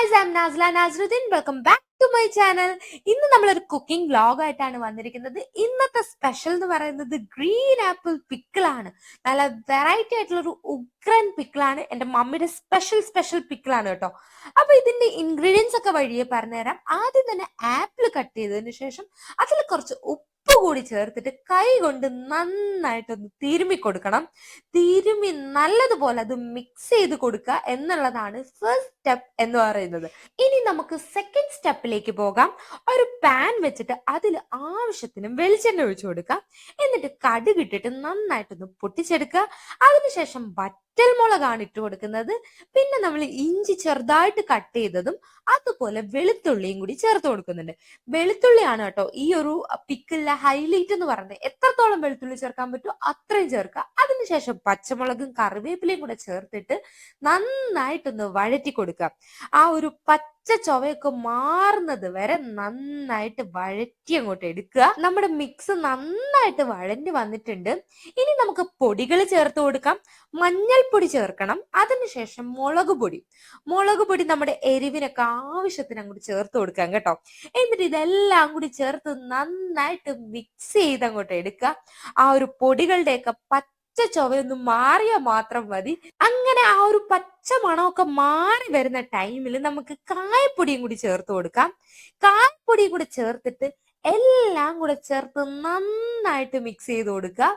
Guys, I'm Nazla Nasarudheen. Welcome back to my channel. ഇന്ന് നമ്മളൊരു cooking vlog ആയിട്ടാണ് വന്നിരിക്കുന്നത്. ഇന്നത്തെ സ്പെഷ്യൽ എന്ന് പറയുന്നത് ഗ്രീൻ ആപ്പിൾ പിക്കിളാണ്. നല്ല വെറൈറ്റി ആയിട്ടുള്ള ഒരു ഉഗ്രൻ പിക്കിളാണ്. എൻ്റെ മമ്മിയുടെ സ്പെഷ്യൽ പിക്കിളാണ് കേട്ടോ. അപ്പൊ ഇതിന്റെ ഇൻഗ്രീഡിയൻസ് ഒക്കെ വഴിയെ പറഞ്ഞുതരാം. ആദ്യം തന്നെ ആപ്പിൾ കട്ട് ചെയ്തതിന് ശേഷം അതിൽ കുറച്ച് ഉപ്പ് കൂടി ചേർത്തിട്ട് കൈ കൊണ്ട് നന്നായിട്ടൊന്ന് തിരുമ്മി കൊടുക്കണം. തിരുമ്മി നല്ലതുപോലെ അത് മിക്സ് ചെയ്ത് കൊടുക്കുക എന്നുള്ളതാണ് ഫസ്റ്റ് സ്റ്റെപ്പ് എന്ന് പറയുന്നത്. ഇനി നമുക്ക് സെക്കൻഡ് സ്റ്റെപ്പിലേക്ക് പോകാം. ഒരു പാൻ വെച്ചിട്ട് അതിൽ ആവശ്യത്തിന് വെളിച്ചെണ്ണ ഒഴിച്ചു കൊടുക്കുക. എന്നിട്ട് കടുക് ഇട്ടിട്ട് നന്നായിട്ടൊന്ന് പൊട്ടിച്ചെടുക്കുക. അതിനുശേഷം വറ്റൽമുളകാണ് ഇട്ട് കൊടുക്കുന്നത്. പിന്നെ നമ്മൾ ഇഞ്ചി ചെറുതായിട്ട് കട്ട് ചെയ്തതും അതുപോലെ വെളുത്തുള്ളിയും കൂടി ചേർത്ത് കൊടുക്കുന്നുണ്ട്. വെളുത്തുള്ളിയാണ് കേട്ടോ ഈ ഒരു പിക്കിളിലെ ഹൈലൈറ്റ് എന്ന് പറയുന്നത്. എത്രത്തോളം വെളുത്തുള്ളി ചേർക്കാൻ പറ്റുമോ അത്രയും ചേർക്കുക. അതിനുശേഷം പച്ചമുളകും കറിവേപ്പിലയും കൂടെ ചേർത്തിട്ട് നന്നായിട്ടൊന്ന് വഴറ്റി കൊടുക്കുക. ആ ഒരു പച്ച ചൊവയൊക്കെ മാറുന്നത് വരെ നന്നായിട്ട് വഴറ്റി അങ്ങോട്ട് എടുക്കുക. നമ്മുടെ മിക്സ് നന്നായിട്ട് വഴഞ്ഞു വന്നിട്ടുണ്ട്. ഇനി നമുക്ക് പൊടികൾ ചേർത്ത് കൊടുക്കാം. മഞ്ഞൾപ്പൊടി ചേർക്കണം. അതിനുശേഷം മുളക് പൊടി നമ്മുടെ എരിവിനൊക്കെ ആവശ്യത്തിന് അങ്ങോട്ട് ചേർത്ത് കൊടുക്കാം കേട്ടോ. എന്നിട്ട് ഇതെല്ലാം കൂടി ചേർത്ത് നന്നായിട്ട് മിക്സ് ചെയ്ത് അങ്ങോട്ട് എടുക്കുക. ആ ഒരു പൊടികളുടെയൊക്കെ പച്ച ചൊവയൊന്നും മാറിയാൽ മാത്രം മതി. അങ്ങനെ ആ ഒരു പച്ച മണമൊക്കെ മാറി വരുന്ന ടൈമിൽ നമുക്ക് കായപ്പൊടിയും കൂടി ചേർത്ത് കൊടുക്കാം. കായപ്പൊടിയും കൂടെ ചേർത്തിട്ട് എല്ലാം കൂടെ ചേർത്ത് നന്നായിട്ട് മിക്സ് ചെയ്ത് കൊടുക്കുക.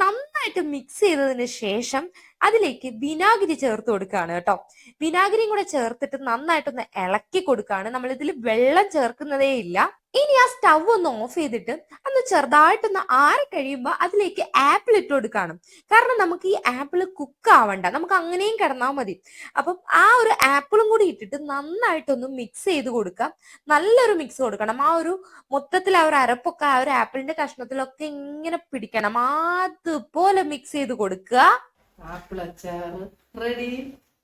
നന്നായിട്ട് മിക്സ് ചെയ്തതിന് ശേഷം അതിലേക്ക് വിനാഗിരി ചേർത്ത് കൊടുക്കുകയാണ് കേട്ടോ. വിനാഗിരിയും കൂടെ ചേർത്തിട്ട് നന്നായിട്ടൊന്ന് ഇളക്കി കൊടുക്കുകയാണ്. നമ്മൾ ഇതിൽ വെള്ളം ചേർക്കുന്നതേ ഇല്ല. ഇനി ആ സ്റ്റവ് ഒന്ന് ഓഫ് ചെയ്തിട്ട് ഒന്ന് ചെറുതായിട്ടൊന്ന് ആറി കഴിയുമ്പോൾ അതിലേക്ക് ആപ്പിൾ ഇട്ട് കൊടുക്കണം. കാരണം നമുക്ക് ഈ ആപ്പിൾ കുക്ക് ആവണ്ട, നമുക്ക് അങ്ങനെയും കിടന്നാൽ മതി. അപ്പം ആ ഒരു ആപ്പിളും കൂടി ഇട്ടിട്ട് നന്നായിട്ടൊന്ന് മിക്സ് ചെയ്ത് കൊടുക്കാം. നല്ലൊരു മിക്സ് കൊടുക്കണം. ആ ഒരു മൊത്തത്തിൽ ആ ഒരു അരപ്പൊക്കെ ആ ഒരു ആപ്പിളിന്റെ കഷ്ണത്തിലൊക്കെ ഇങ്ങനെ പിടിക്കണം. അതുപോലെ മിക്സ് ചെയ്ത് കൊടുക്കുക. ആപ്പിൾ അച്ചാർ റെഡി.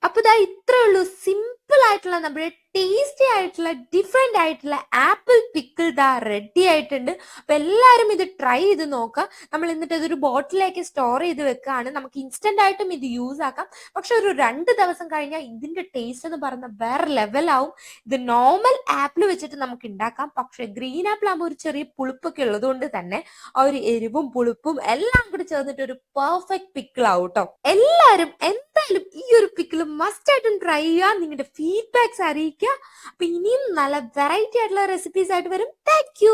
അപ്പൊ ഇതാ ഇത്രേ ഉള്ളൂ. സിമ്പിൾ ആയിട്ടുള്ള നമ്മുടെ ടേസ്റ്റി ആയിട്ടുള്ള ഡിഫറെന്റ് ആയിട്ടുള്ള ആപ്പിൾ പിക്കിൾ ദാ റെഡി ആയിട്ടുണ്ട്. അപ്പൊ എല്ലാവരും ഇത് ട്രൈ ചെയ്ത് നോക്കുക. നമ്മൾ എന്നിട്ട് ഇതൊരു ബോട്ടിലേക്ക് സ്റ്റോർ ചെയ്ത് വെക്കുകയാണ്. നമുക്ക് ഇൻസ്റ്റന്റ് ആയിട്ടും ഇത് യൂസ് ആക്കാം. പക്ഷെ ഒരു 2 ദിവസം കഴിഞ്ഞാൽ ഇതിന്റെ ടേസ്റ്റ് എന്ന് പറയുന്ന വേറെ ലെവലാവും. ഇത് നോർമൽ ആപ്പിൾ വെച്ചിട്ട് നമുക്ക് ഉണ്ടാക്കാം. പക്ഷെ ഗ്രീൻ ആപ്പിൾ ആകുമ്പോൾ ഒരു ചെറിയ പുളിപ്പൊക്കെ ഉള്ളത് കൊണ്ട് തന്നെ ആ ഒരു എരിവും പുളിപ്പും എല്ലാം കൂടി ചേർന്നിട്ട് ഒരു പെർഫെക്റ്റ് പിക്കിൾ ആവും കേട്ടോ. എല്ലാവരും എന്തായാലും ഈ ഒരു പിക്കിൾ മസ്റ്റ് ആയിട്ടും ട്രൈ ചെയ്യുക. നിങ്ങളുടെ ഫീഡ്ബാക്സ് അറിയിക്കുക. അപ്പൊ ഇനിയും നല്ല വെറൈറ്റി ആയിട്ടുള്ള റെസിപ്പീസ് ആയിട്ട് വരും. Thank you.